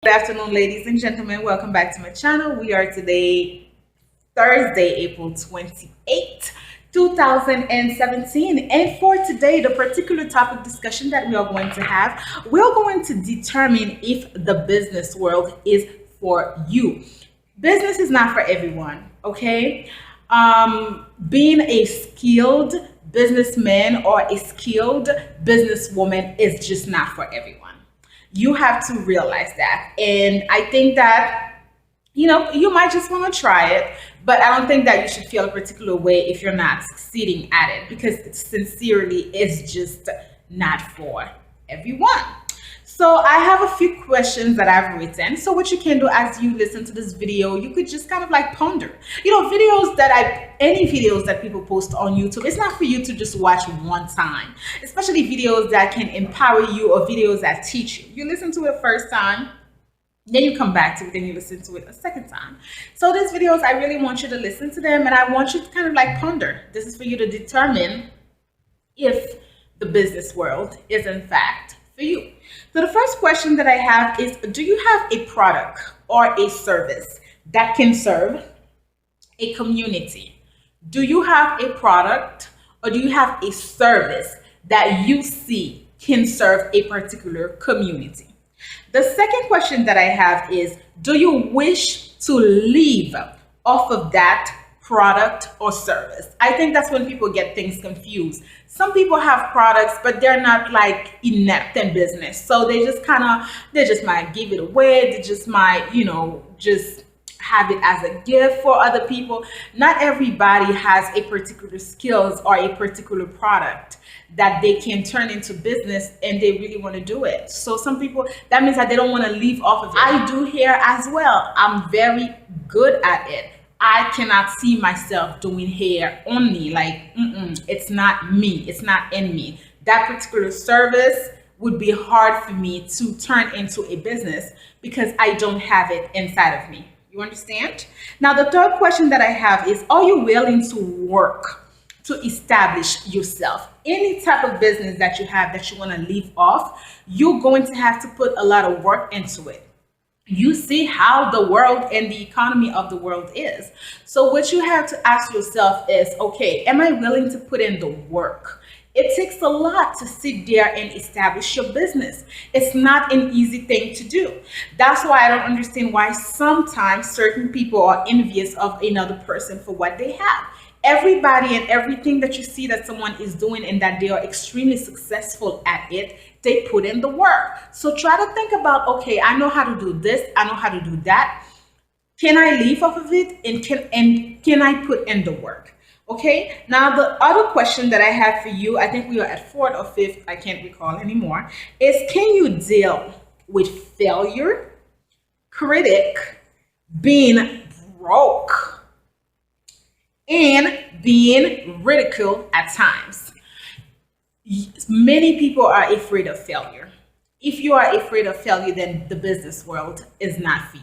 Good afternoon, ladies and gentlemen. Welcome back to my channel. We are today Thursday, April 28th, 2017. And for today, the particular topic discussion that we are going to have, we're going to determine if the business world is for you. Business is not for everyone, okay? Being a skilled businessman or a skilled businesswoman is just not for everyone. You have to realize that. And I think that, you might just want to try it, but I don't think that you should feel a particular way if you're not succeeding at it, because it sincerely is just not for everyone. So I have a few questions that I've written. So what you can do as you listen to this video, you could just kind of like ponder. Any videos that people post on YouTube, it's not for you to just watch one time, especially videos that can empower you or videos that teach you. You listen to it first time, then you come back to it, then you listen to it a second time. So these videos, I really want you to listen to them, and I want you to kind of like ponder. This is for you to determine if the business world is in fact for you. So the first question that I have is, do you have a product or a service that can serve a community? Do you have a product or do you have a service that you see can serve a particular community? The second question that I have is, do you wish to live off of that product or service? I think that's when people get things confused. Some people have products, but they're not like inept in business. So they just might give it away. They just might, just have it as a gift for other people. Not everybody has a particular skills or a particular product that they can turn into business, and they really want to do it. So some people, that means that they don't want to leave off of it. I do hair as well. I'm very good at it. I cannot see myself doing hair only. It's not me. It's not in me. That particular service would be hard for me to turn into a business because I don't have it inside of me. You understand? Now, the third question that I have is, are you willing to work to establish yourself? Any type of business that you have that you want to leave off, you're going to have to put a lot of work into it. You see how the world and the economy of the world is. So what you have to ask yourself is, okay, am I willing to put in the work? It takes a lot to sit there and establish your business. It's not an easy thing to do. That's why I don't understand why sometimes certain people are envious of another person for what they have. Everybody and everything that you see that someone is doing and that they are extremely successful at it, they put in the work. So try to think about, okay, I know how to do this, I know how to do that. Can I live off of it, and can I put in the work? Okay, now the other question that I have for you, I think we are at fourth or fifth, I can't recall anymore, is, can you deal with failure, critic, being broke, and being ridiculed at times? Many people are afraid of failure. If you are afraid of failure, then the business world is not for you.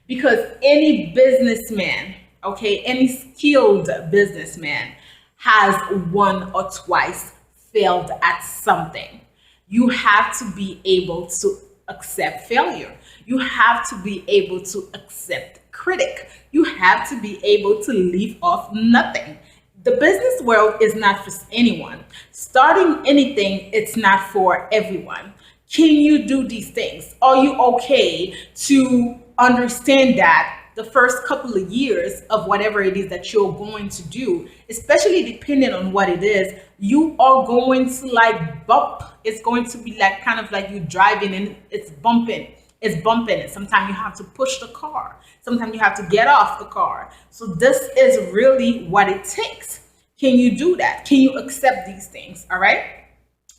Because any businessman, okay, any skilled businessman has one or twice failed at something. You have to be able to accept failure. You have to be able to accept critic. You have to be able to leave off nothing. The business world is not for anyone. Starting anything, it's not for everyone. Can you do these things? Are you okay to understand that the first couple of years of whatever it is that you're going to do, especially depending on what it is, you are going to like bump. It's going to be like kind of like you driving and it's bumping. It's bumping. And sometimes you have to push the car. Sometimes you have to get off the car. So this is really what it takes. Can you do that? Can you accept these things? All right.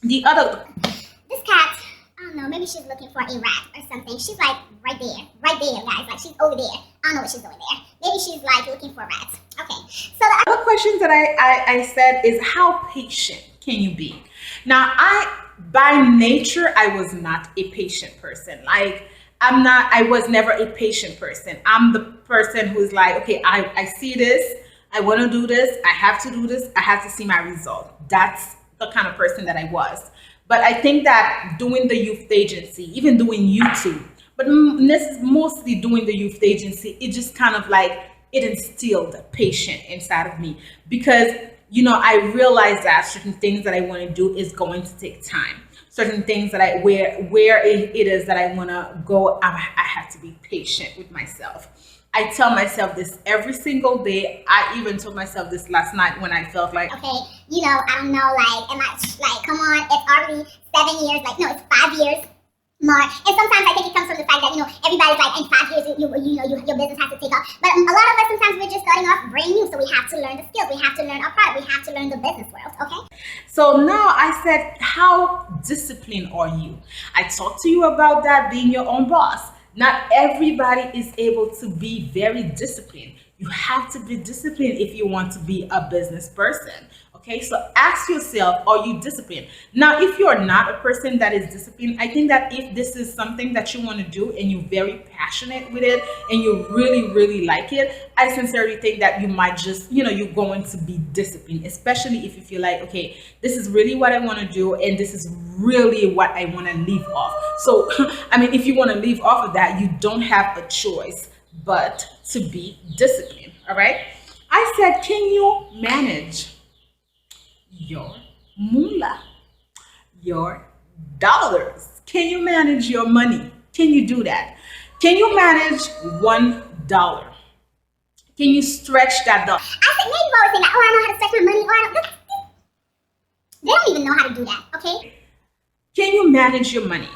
The other. This cat, I don't know, maybe she's looking for a rat or something. She's like right there, guys. Like she's over there. I don't know what she's doing there. Maybe she's like looking for rats. Okay. So the other question that I said is, how patient can you be? Now, by nature, I was not a patient person. I was never a patient person. I'm the person who's like, okay, I see this, I want to do this, I have to do this, I have to see my result. That's the kind of person that I was. But I think that doing the youth agency, even doing YouTube, But this is mostly doing the youth agency. It just kind of like it instilled patience inside of me because I realized that certain things that I want to do is going to take time. Certain things that where it is that I want to go, I have to be patient with myself. I tell myself this every single day. I even told myself this last night when I felt like, Okay, I don't know, like, am I, like, come on, it's already 7 years, like, no, it's 5 years more. And sometimes I think it comes from the fact that, everybody's like, in 5 years, your business has to take off. But a lot of us, sometimes we're just starting off brand new, so we have to learn the skills, we have to learn our product, we have to learn the business world, okay? so now I said, how disciplined are you? I talked to you about that being your own boss. Not everybody is able to be very disciplined. You have to be disciplined if you want to be a business person. Okay, so ask yourself, are you disciplined? Now, if you're not a person that is disciplined, I think that if this is something that you want to do and you're very passionate with it and you really, really like it, I sincerely think that you might just, you're going to be disciplined, especially if you feel like, okay, this is really what I want to do and this is really what I want to leave off. So, I mean, if you want to leave off of that, you don't have a choice but to be disciplined. All right. I said, can you manage your moolah, your dollars? Can you manage your money? Can you do that? Can you manage $1? Can you stretch that dollar? I think maybe always saying that, oh, I know how to stretch my money, or I don't, they don't even know how to do that, okay? Can you manage your money?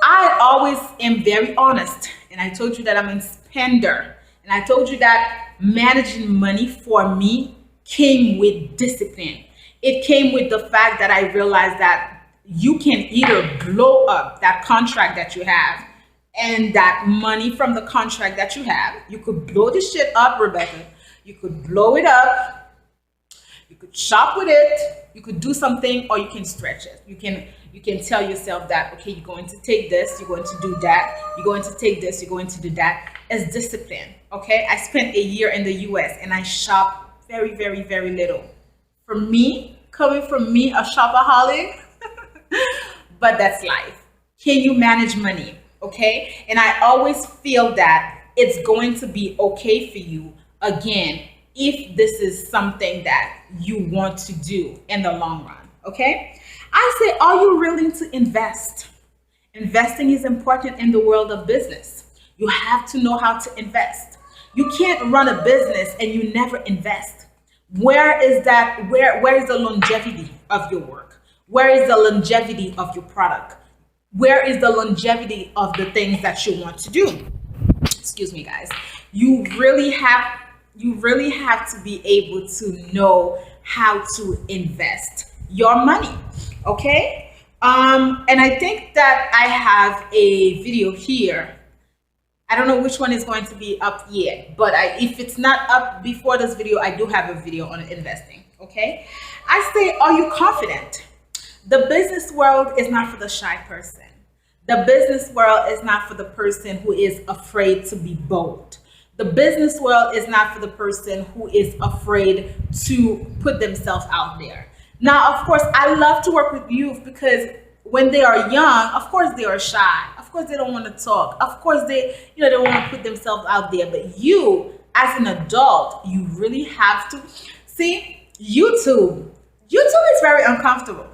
I always am very honest, and I told you that I'm a spender, and I told you that managing money for me came with discipline. It came with the fact that I realized that you can either blow up that contract that you have and that money from the contract that you have. You could blow this shit up, Rebecca. You could blow it up. You could shop with it. You could do something, or you can stretch it. You can tell yourself that, okay, you're going to take this, you're going to do that, you're going to take this, you're going to do that. As discipline. Okay, I spent a year in the US and I shop very, very, very little. For me, coming from me, a shopaholic, but that's life. Can you manage money? Okay, and I always feel that it's going to be okay for you again if this is something that you want to do in the long run. Okay, I say, are you willing to invest? Investing is important in the world of business. You have to know how to invest. You can't run a business and you never invest. Where is that? Where is the longevity of your work? Where is the longevity of your product? Where is the longevity of the things that you want to do? Excuse me, guys. You really have to be able to know how to invest your money. Okay? And I think that I have a video here. I don't know which one is going to be up yet, but if it's not up before this video, I do have a video on investing. Okay? I say, are you confident? The business world is not for the shy person. The business world is not for the person who is afraid to be bold. The business world is not for the person who is afraid to put themselves out there. Now, of course, I love to work with youth because when they are young, of course they are shy. Of course they don't want to talk. Of course they don't want to put themselves out there. But you, as an adult, you really have to see YouTube. YouTube is very uncomfortable.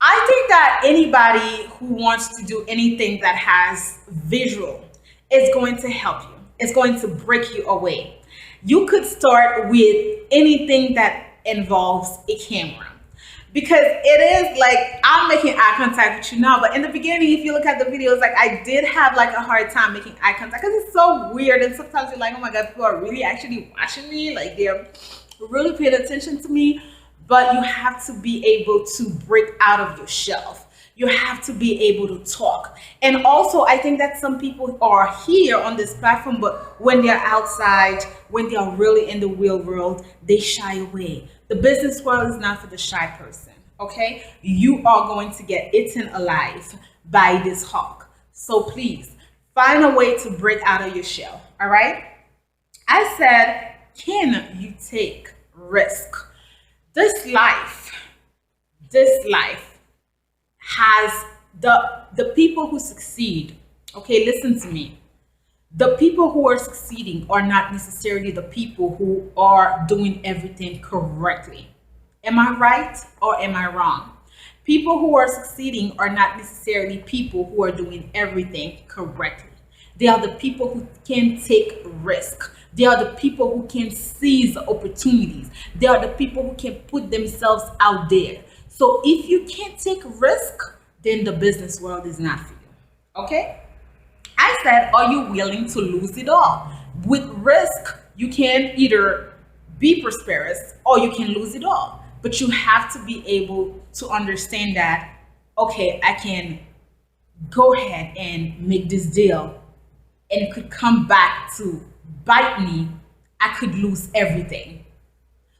I think that anybody who wants to do anything that has visual is going to help you. It's going to break you away. You could start with anything that involves a camera. Because it is like I'm making eye contact with you now, but in the beginning, if you look at the videos, like I did have like a hard time making eye contact because it's so weird, and sometimes you're like, oh my god, people are really actually watching me, like they're really paying attention to me. But you have to be able to break out of your shelf. You have to be able to talk. And also, I think that some people are here on this platform, but when they're outside, when they are really in the real world, they shy away. The business world is not for the shy person, okay? You are going to get eaten alive by this hawk. So please, find a way to break out of your shell, all right? I said, can you take risk? This life has the people who succeed Okay, listen to me. The people who are succeeding are not necessarily the people who are doing everything correctly. Am I right or am I wrong? People who are succeeding are not necessarily people who are doing everything correctly. They are the people who can take risk. They are the people who can seize opportunities. They are the people who can put themselves out there. So if you can't take risk, then the business world is not for you. Okay? I said, are you willing to lose it all? With risk, you can either be prosperous or you can lose it all. But you have to be able to understand that, okay, I can go ahead and make this deal and it could come back to bite me. I could lose everything.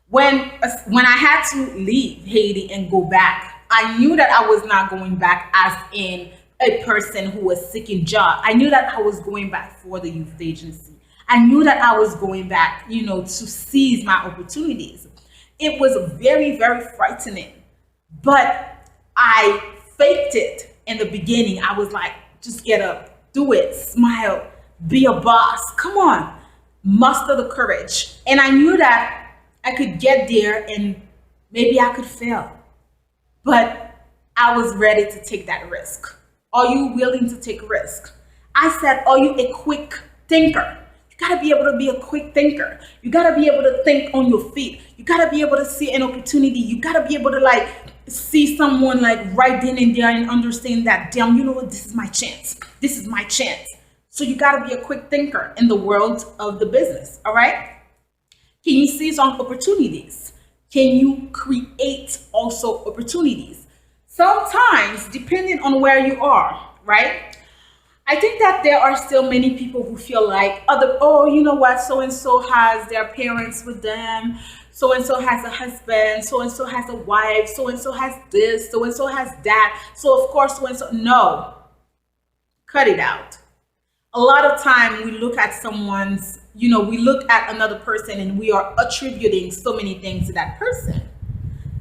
When I had to leave Haiti and go back, I knew that I was not going back as in a person who was seeking job. I knew that I was going back for the youth agency. I knew that I was going back, to seize my opportunities. It was very, very frightening, but I faked it in the beginning. I was like, just get up, do it, smile, be a boss. Come on, muster the courage. And I knew that I could get there and maybe I could fail, but I was ready to take that risk. Are you willing to take risk? I said, are you a quick thinker? You gotta be able to be a quick thinker. You gotta be able to think on your feet. You gotta be able to see an opportunity. You gotta be able to like see someone like right then and there and understand that, damn, you know what, this is my chance. This is my chance. So you gotta be a quick thinker in the world of the business, all right? Can you seize on opportunities? Can you create also opportunities? Sometimes, depending on where you are, right? I think that there are still many people who feel like oh, you know what, so and so has their parents with them, so and so has a husband, so and so has a wife, so and so has this, so and so has that. So of course, so and so. No, cut it out. A lot of time we look at we look at another person and we are attributing so many things to that person.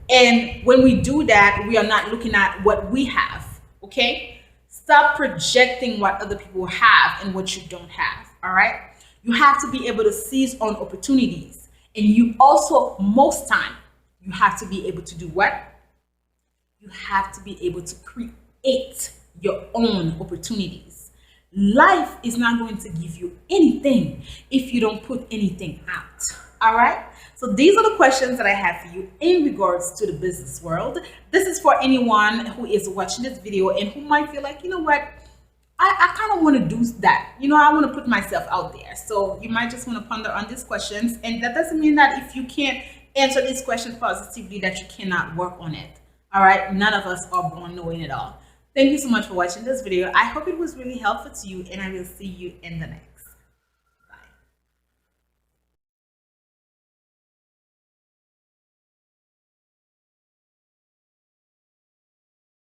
And when we do that, we are not looking at what we have. Okay? Stop projecting what other people have and what you don't have. All right? You have to be able to seize on opportunities. And you also, most time, you have to be able to do what? You have to be able to create your own opportunities. Life is not going to give you anything if you don't put anything out. All right? So these are the questions that I have for you in regards to the business world. This is for anyone who is watching this video and who might feel like, you know what, I kind of want to do that. I want to put myself out there. So you might just want to ponder on these questions. And that doesn't mean that if you can't answer these questions positively that you cannot work on it. All right? None of us are born knowing it all. Thank you so much for watching this video. I hope it was really helpful to you, and I will see you in the next.